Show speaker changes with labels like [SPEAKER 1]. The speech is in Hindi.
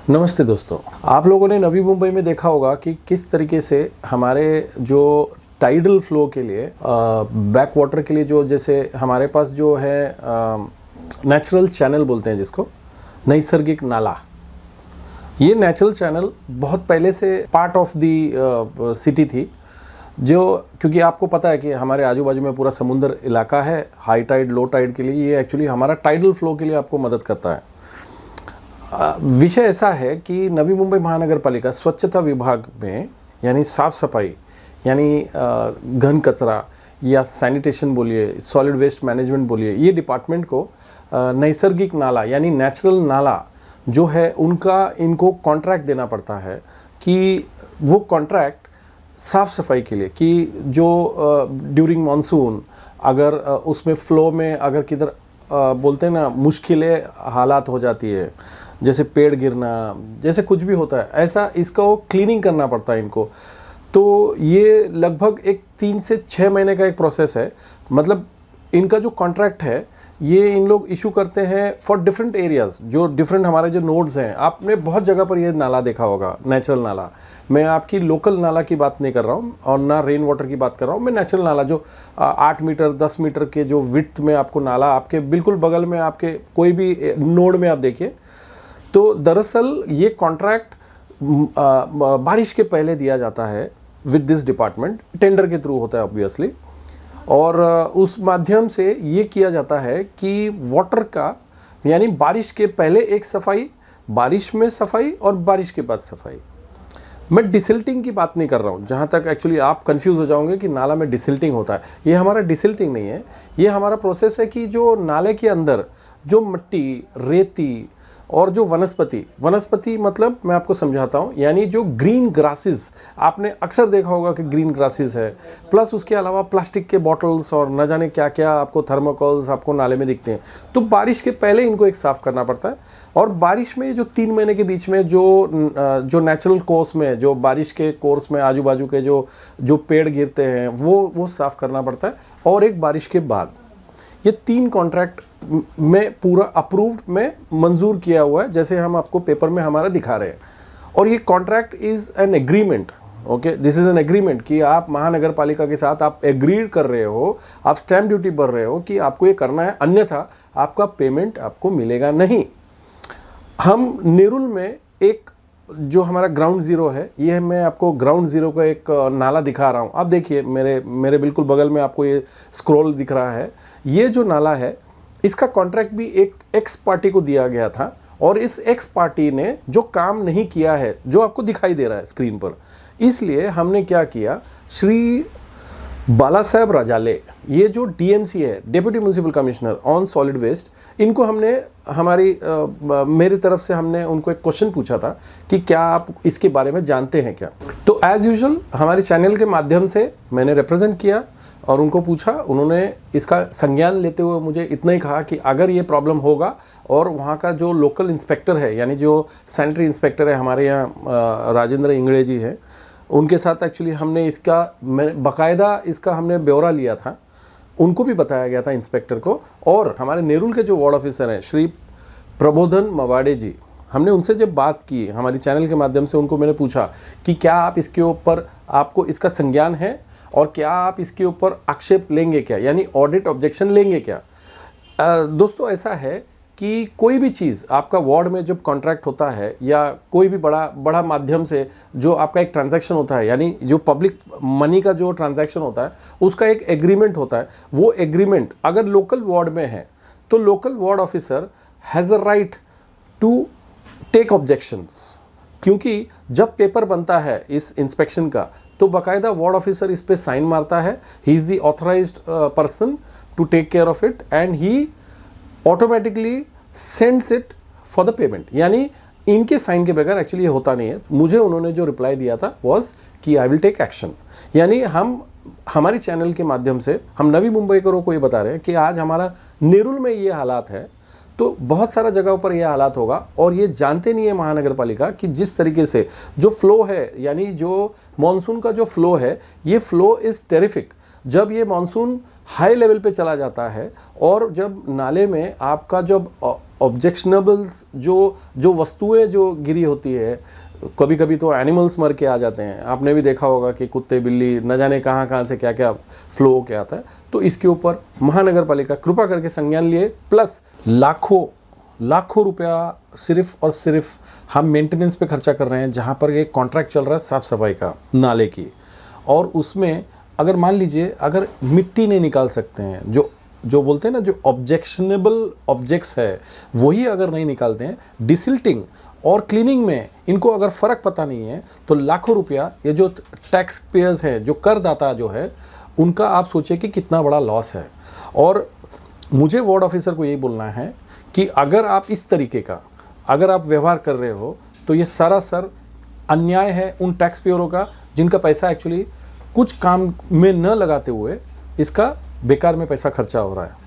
[SPEAKER 1] नमस्ते दोस्तों, आप लोगों ने नवी मुंबई में देखा होगा कि किस तरीके से हमारे जो टाइडल फ्लो के लिए बैक वाटर के लिए जो जैसे हमारे पास जो है नेचुरल चैनल बोलते हैं जिसको नैसर्गिक नाला। ये नेचुरल चैनल बहुत पहले से पार्ट ऑफ द सिटी थी, जो क्योंकि आपको पता है कि हमारे आजू बाजू में पूरा समुद्र इलाका है। हाई टाइड लो टाइड के लिए ये एक्चुअली हमारा टाइडल फ्लो के लिए आपको मदद करता है। विषय ऐसा है कि नवी मुंबई महानगर पालिका स्वच्छता विभाग में यानी साफ सफाई यानी घन कचरा या सैनिटेशन बोलिए, सॉलिड वेस्ट मैनेजमेंट बोलिए, ये डिपार्टमेंट को नैसर्गिक नाला यानी नेचुरल नाला जो है इनको कॉन्ट्रैक्ट देना पड़ता है कि वो कॉन्ट्रैक्ट साफ़ सफाई के लिए कि जो ड्यूरिंग मानसून अगर उसमें फ़्लो में अगर किधर बोलते हैं ना मुश्किलें हालात हो जाती है, जैसे पेड़ गिरना, जैसे कुछ भी होता है, ऐसा इसका वो क्लीनिंग करना पड़ता है इनको। तो ये लगभग एक 3 से 6 महीने का एक प्रोसेस है। मतलब इनका जो कॉन्ट्रैक्ट है ये इन लोग इशू करते हैं फॉर डिफरेंट एरियाज़, जो डिफरेंट हमारे जो नोड्स हैं। आपने बहुत जगह पर ये नाला देखा होगा, नेचुरल नाला। मैं आपकी लोकल नाला की बात नहीं कर रहा हूँ और ना रेन वाटर की बात कर रहा हूँ। मैं नेचुरल नाला जो 8 मीटर 10 मीटर के जो विड्थ में आपको नाला आपके बिल्कुल बगल में आपके कोई भी नोड में आप देखिए। तो दरअसल ये कॉन्ट्रैक्ट बारिश के पहले दिया जाता है विद दिस डिपार्टमेंट, टेंडर के थ्रू होता है ऑब्वियसली। और उस माध्यम से ये किया जाता है कि वाटर का यानी बारिश के पहले एक सफाई, बारिश में सफाई और बारिश के बाद सफाई। मैं डिसिल्टिंग की बात नहीं कर रहा हूँ, जहाँ तक एक्चुअली आप कंफ्यूज हो जाओगे कि नाला में डिसिल्टिंग होता है। ये हमारा डिसिल्टिंग नहीं है, ये हमारा प्रोसेस है कि जो नाले के अंदर जो मिट्टी, रेती और जो वनस्पति मतलब मैं आपको समझाता हूँ, यानी जो ग्रीन ग्रासेस आपने अक्सर देखा होगा कि ग्रीन ग्रासेस है, प्लस उसके अलावा प्लास्टिक के बॉटल्स और न जाने क्या क्या आपको थर्मोकोल्स आपको नाले में दिखते हैं। तो बारिश के पहले इनको एक साफ़ करना पड़ता है। और बारिश में जो 3 महीने के बीच में जो नेचुरल कोर्स में, जो बारिश के कोर्स में आजू बाजू के जो पेड़ गिरते हैं वो साफ़ करना पड़ता है। और एक बारिश के बाद ये 3 कॉन्ट्रैक्ट में पूरा अप्रूव्ड में मंजूर किया हुआ है, जैसे हम आपको पेपर में हमारा दिखा रहे हैं। और ये contract is an agreement, okay, this is an agreement कि आप महानगर पालिका के साथ आप एग्री कर रहे हो, आप स्टैम्प ड्यूटी भर रहे हो कि आपको ये करना है, अन्यथा आपका पेमेंट आपको मिलेगा नहीं। हम नेरुल में एक जो हमारा ग्राउंड ज़ीरो है, ये मैं आपको ग्राउंड ज़ीरो का एक नाला दिखा रहा हूँ। आप देखिए मेरे बिल्कुल बगल में आपको ये स्क्रॉल दिख रहा है। ये जो नाला है इसका कॉन्ट्रैक्ट भी एक एक्स पार्टी को दिया गया था, और इस एक्स पार्टी ने जो काम नहीं किया है जो आपको दिखाई दे रहा है स्क्रीन पर, इसलिए हमने क्या किया, श्री बाला साहेब राजाले, ये जो डीएमसी है, deputy municipal commissioner on solid waste, इनको हमने मेरी तरफ से हमने उनको एक क्वेश्चन पूछा था कि क्या आप इसके बारे में जानते हैं क्या। तो एज यूजुअल हमारे चैनल के माध्यम से मैंने रिप्रेजेंट किया और उनको पूछा। उन्होंने इसका संज्ञान लेते हुए मुझे इतना ही कहा कि अगर ये प्रॉब्लम होगा और वहाँ का जो लोकल इंस्पेक्टर है, यानी जो सैनिटरी इंस्पेक्टर है हमारे यहाँ राजेंद्र इंगड़े जी हैं, उनके साथ एक्चुअली हमने बाकायदा इसका हमने ब्यौरा लिया था, उनको भी बताया गया था इंस्पेक्टर को। और हमारे नेरुल के जो वार्ड ऑफिसर हैं श्री प्रबोधन मवाड़े जी, हमने उनसे जब बात की हमारी चैनल के माध्यम से, उनको मैंने पूछा कि क्या आप इसके ऊपर, आपको इसका संज्ञान है और क्या आप इसके ऊपर आक्षेप लेंगे क्या, यानी ऑडिट ऑब्जेक्शन लेंगे क्या। दोस्तों ऐसा है कि कोई भी चीज़ आपका वार्ड में जब कॉन्ट्रैक्ट होता है या कोई भी बड़ा माध्यम से जो आपका एक ट्रांजैक्शन होता है, यानी जो पब्लिक मनी का जो ट्रांजैक्शन होता है, उसका एक एग्रीमेंट होता है। वो एग्रीमेंट अगर लोकल वार्ड में है तो local ward officer has a right to take objections, क्योंकि जब पेपर बनता है इस इंस्पेक्शन का तो बाकायदा वार्ड ऑफिसर इस पे साइन मारता है। He is the authorised person to take care of it and he automatically sends it for the payment. यानी इनके साइन के बगैर एक्चुअली ये होता नहीं है। मुझे उन्होंने जो रिप्लाई दिया था वॉज कि आई विल टेक एक्शन। यानी हमारी चैनल के माध्यम से हम नवी मुंबईकरों को ये बता रहे हैं कि आज हमारा नेरुल में ये हालात है, तो बहुत सारा जगह पर यह हालात होगा। और ये जानते नहीं है महानगर पालिका कि जिस तरीके से जो फ्लो है, यानी जो मॉनसून का जो फ्लो है, ये फ्लो इज़ टेरिफिक। जब ये मानसून हाई लेवल पे चला जाता है और जब नाले में आपका जब ऑब्जेक्शनेबल्स जो वस्तुएं जो गिरी होती है, कभी कभी तो एनिमल्स मर के आ जाते हैं, आपने भी देखा होगा कि कुत्ते बिल्ली न जाने कहाँ कहाँ से क्या क्या फ्लो होके आता है। तो इसके ऊपर महानगर पालिका कृपा करके संज्ञान लिए, प्लस लाखों रुपया सिर्फ और सिर्फ हम मेंटेनेंस पे खर्चा कर रहे हैं, जहाँ पर एक कॉन्ट्रैक्ट चल रहा है साफ़ सफाई का नाले की, और उसमें अगर मान लीजिए अगर मिट्टी नहीं निकाल सकते हैं, जो बोलते हैं ना जो ऑब्जेक्शनेबल ऑब्जेक्ट्स है वही अगर नहीं निकालते हैं, डिसिल्टिंग और क्लीनिंग में इनको अगर फ़र्क पता नहीं है, तो लाखों रुपया ये जो टैक्स पेयर्स हैं, जो करदाता जो है, उनका आप सोचिए कि कितना बड़ा लॉस है। और मुझे वार्ड ऑफिसर को यही बोलना है कि अगर आप इस तरीके का अगर आप व्यवहार कर रहे हो तो ये सरासर अन्याय है उन टैक्स पेयरों का, जिनका पैसा एक्चुअली कुछ काम में न लगाते हुए इसका बेकार में पैसा खर्चा हो रहा है।